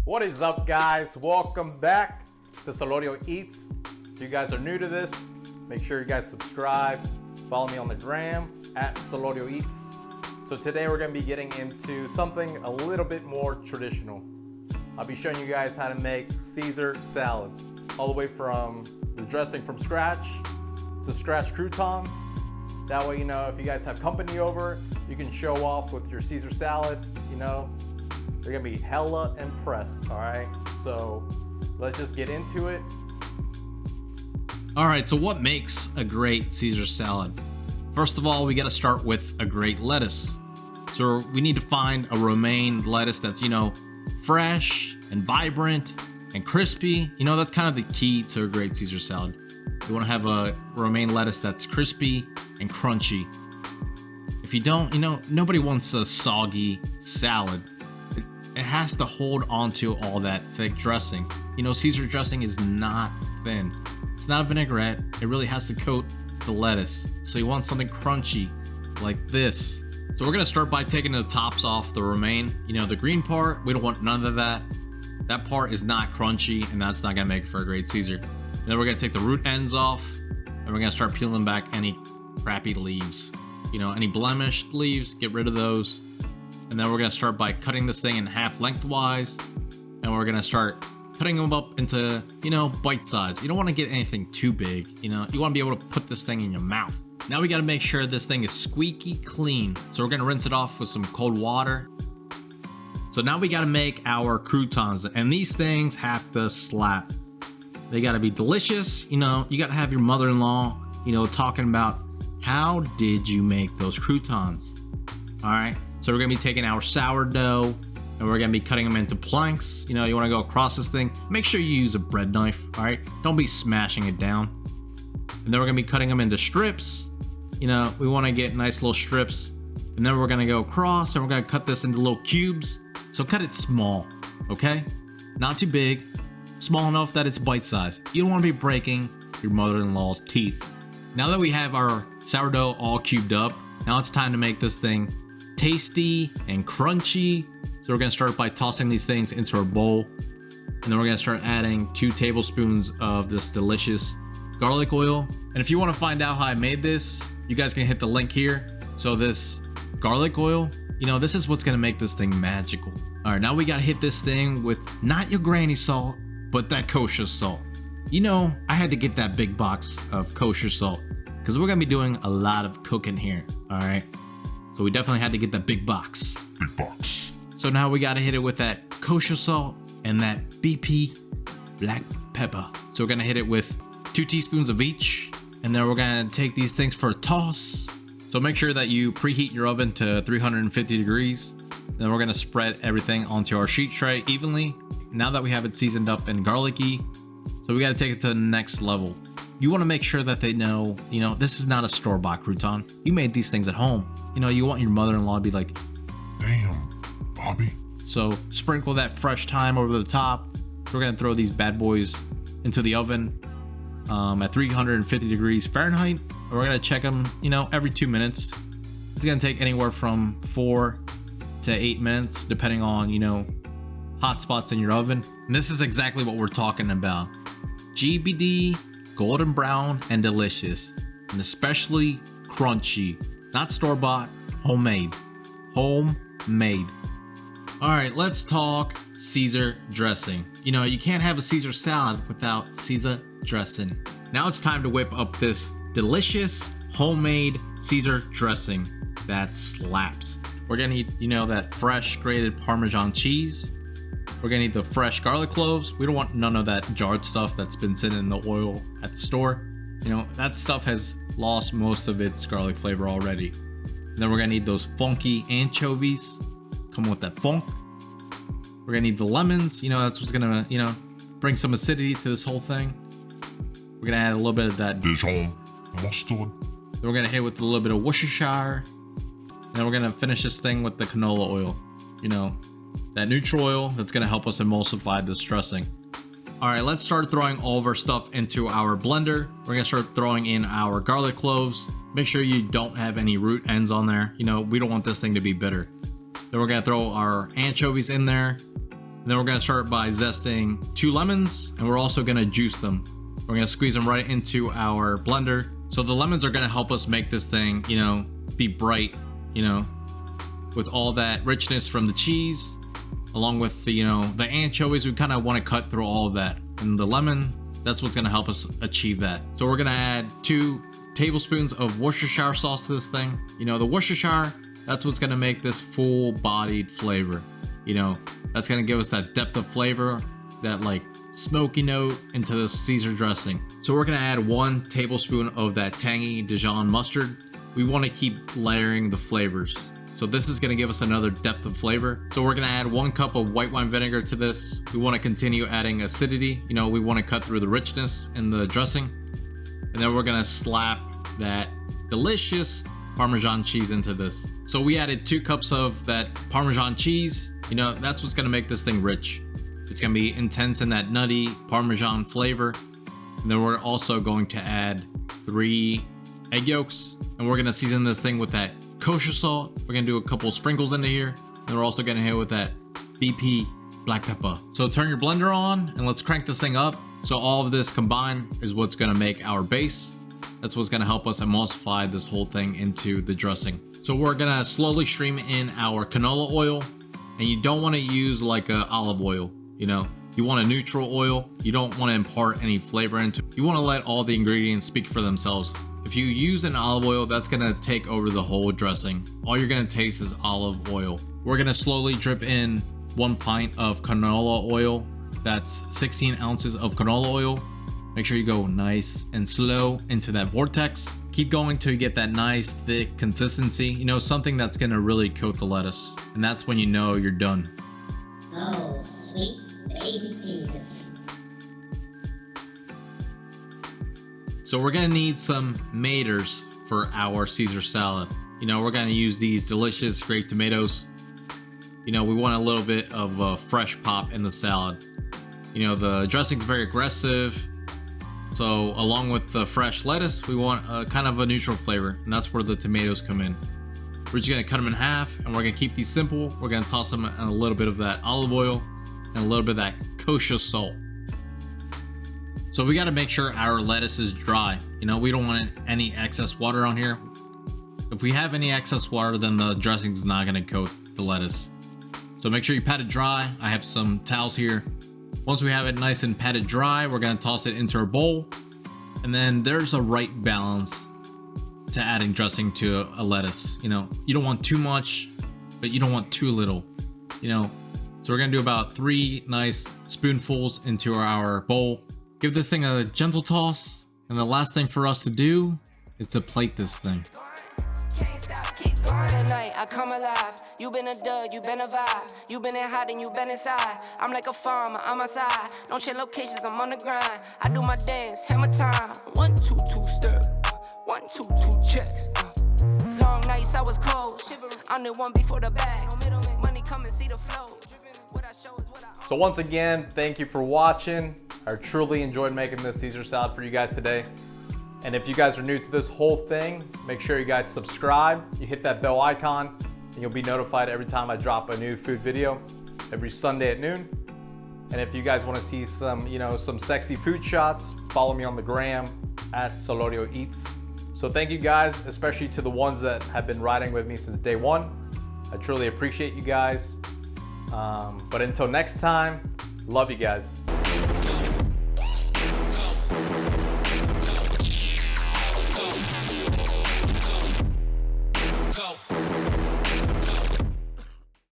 What is up, guys? Welcome back to Solorio Eats. If you guys are new to this, make sure you guys subscribe. Follow me on the gram at Solorio Eats. So today we're going to be getting into something a little bit more traditional. I'll be showing you guys how to make Caesar salad, all the way from the dressing from scratch to scratch croutons. That way, if you guys have company over, you can show off with your Caesar salad. They're gonna be hella impressed. All right, so let's just get into it. All right, so what makes a great Caesar salad? First of all, we got to start with a great lettuce. So we need to find a romaine lettuce that's fresh and vibrant and crispy. That's kind of the key to a great Caesar salad. You want to have a romaine lettuce that's crispy and crunchy. If you don't, nobody wants a soggy salad. It has to hold onto all that thick dressing. Caesar dressing is not thin. It's not a vinaigrette. It really has to coat the lettuce. So you want something crunchy like this. So we're gonna start by taking the tops off the romaine. The green part, we don't want none of that. That part is not crunchy, and that's not gonna make it for a great Caesar. And then we're gonna take the root ends off, and we're gonna start peeling back any crappy leaves. Any blemished leaves, get rid of those. And then we're gonna start by cutting this thing in half lengthwise, and we're gonna start cutting them up into, bite size. You don't want to get anything too big. You want to be able to put this thing in your mouth. Now we got to make sure this thing is squeaky clean. So we're gonna rinse it off with some cold water. So now we got to make our croutons, and these things have to slap. They got to be delicious. You got to have your mother-in-law, talking about how did you make those croutons. All right. So we're gonna be taking our sourdough and we're gonna be cutting them into planks. You want to go across this thing. Make sure you use a bread knife. All right, don't be smashing it down. And then we're gonna be cutting them into strips. We want to get nice little strips. And then we're gonna go across and we're gonna cut this into little cubes. So cut it small, okay? Not too big, small enough that it's bite size. You don't want to be breaking your mother-in-law's teeth. Now that we have our sourdough all cubed up, now it's time to make this thing tasty and crunchy. So we're gonna start by tossing these things into a bowl, and then we're gonna start adding 2 tablespoons of this delicious garlic oil. And if you want to find out how I made this, you guys can hit the link here. So this garlic oil, this is what's gonna make this thing magical. All right, now we gotta hit this thing with not your granny salt, but that kosher salt. I had to get that big box of kosher salt because we're gonna be doing a lot of cooking here. All right. So we definitely had to get that big box. Big box. So now we gotta hit it with that kosher salt and that BP black pepper. So we're gonna hit it with 2 teaspoons of each. And then we're gonna take these things for a toss. So make sure that you preheat your oven to 350 degrees. Then we're gonna spread everything onto our sheet tray evenly. Now that we have it seasoned up and garlicky, so we gotta take it to the next level. You want to make sure that they know, this is not a store-bought crouton. You made these things at home. You want your mother-in-law to be like, damn, Bobby. So sprinkle that fresh thyme over the top. We're going to throw these bad boys into the oven at 350 degrees Fahrenheit. We're going to check them, every 2 minutes. It's going to take anywhere from 4 to 8 minutes, depending on, hot spots in your oven. And this is exactly what we're talking about. GBD, golden brown and delicious, and especially crunchy. Not store-bought, homemade. Homemade. All right, let's talk Caesar dressing. You can't have a Caesar salad without Caesar dressing. Now it's time to whip up this delicious homemade Caesar dressing that slaps. We're gonna need, that fresh grated Parmesan cheese. We're gonna need the fresh garlic cloves. We don't want none of that jarred stuff that's been sitting in the oil at the store. That stuff has lost most of its garlic flavor already. And then we're gonna need those funky anchovies. Come with that funk. We're gonna need the lemons. That's what's gonna, bring some acidity to this whole thing. We're gonna add a little bit of that Dijon mustard. Then we're gonna hit with a little bit of Worcestershire. And then we're gonna finish this thing with the canola oil. That neutral oil that's gonna help us emulsify this dressing. All right, let's start throwing all of our stuff into our blender. We're gonna start throwing in our garlic cloves. Make sure you don't have any root ends on there. We don't want this thing to be bitter. Then we're gonna throw our anchovies in there. And then we're gonna start by zesting 2 lemons, and we're also gonna juice them. We're gonna squeeze them right into our blender. So the lemons are gonna help us make this thing, you know, be bright, you know, with all that richness from the cheese, along with the, you know, the anchovies. We kind of want to cut through all of that, and the lemon, that's what's gonna help us achieve that. So we're gonna add 2 tablespoons of Worcestershire sauce to this thing. You know, the Worcestershire, that's what's gonna make this full-bodied flavor. You know, that's gonna give us that depth of flavor, that like smoky note into the Caesar dressing. So we're gonna add 1 tablespoon of that tangy Dijon mustard. We want to keep layering the flavors. So this is gonna give us another depth of flavor. So we're gonna add 1 cup of white wine vinegar to this. We want to continue adding acidity. You know, we want to cut through the richness in the dressing. And then we're gonna slap that delicious Parmesan cheese into this. So we added 2 cups of that Parmesan cheese. You know, that's what's gonna make this thing rich. It's gonna be intense in that nutty Parmesan flavor. And then we're also going to add 3 egg yolks. And we're gonna season this thing with that kosher salt. We're gonna do a couple sprinkles into here. And we're also gonna hit with that BP black pepper. So turn your blender on and let's crank this thing up. So all of this combined is what's gonna make our base. That's what's gonna help us emulsify this whole thing into the dressing. So we're gonna slowly stream in our canola oil, and you don't wanna use like a olive oil, you know? You want a neutral oil. You don't wanna impart any flavor into it. You wanna let all the ingredients speak for themselves. If you use an olive oil, that's gonna take over the whole dressing. All you're gonna taste is olive oil. We're gonna slowly drip in 1 pint of canola oil. That's 16 ounces of canola oil. Make sure you go nice and slow into that vortex. Keep going till you get that nice thick consistency, you know, something that's gonna really coat the lettuce. And that's when you know you're done. Oh, sweet baby Jesus. So we're gonna need some tomatoes for our Caesar salad. You know, we're gonna use these delicious grape tomatoes. You know, we want a little bit of a fresh pop in the salad. You know, the dressing's very aggressive. So along with the fresh lettuce, we want a kind of a neutral flavor, and that's where the tomatoes come in. We're just gonna cut them in half, and we're gonna keep these simple. We're gonna toss them in a little bit of that olive oil and a little bit of that kosher salt. So we gotta make sure our lettuce is dry. You know, we don't want any excess water on here. If we have any excess water, then the dressing's not gonna coat the lettuce. So make sure you pat it dry. I have some towels here. Once we have it nice and patted dry, we're gonna toss it into our bowl. And then there's a right balance to adding dressing to a lettuce. You know, you don't want too much, but you don't want too little, you know. So we're gonna do about 3 nice spoonfuls into our bowl. Give this thing a gentle toss. And the last thing for us to do is to plate this thing. Tonight, I come alive. You been a dud, you been a vibe. You been in hiding, you been inside. I'm like a farmer, I'm outside. Don't change locations, I'm on the grind. I do my dance, hammer time. 1, 2, 2 step. 1, 2, 2 checks. Long nights, I was cold. I'm the one before the bag. Money come and see the flow. What I show is what I So once again, thank you for watching. I truly enjoyed making this Caesar salad for you guys today. And if you guys are new to this whole thing, make sure you guys subscribe. You hit that bell icon and you'll be notified every time I drop a new food video every Sunday at noon. And if you guys want to see some, you know, some sexy food shots, follow me on the gram at Solorio Eats. So thank you guys, especially to the ones that have been riding with me since day one. I truly appreciate you guys. But until next time, love you guys.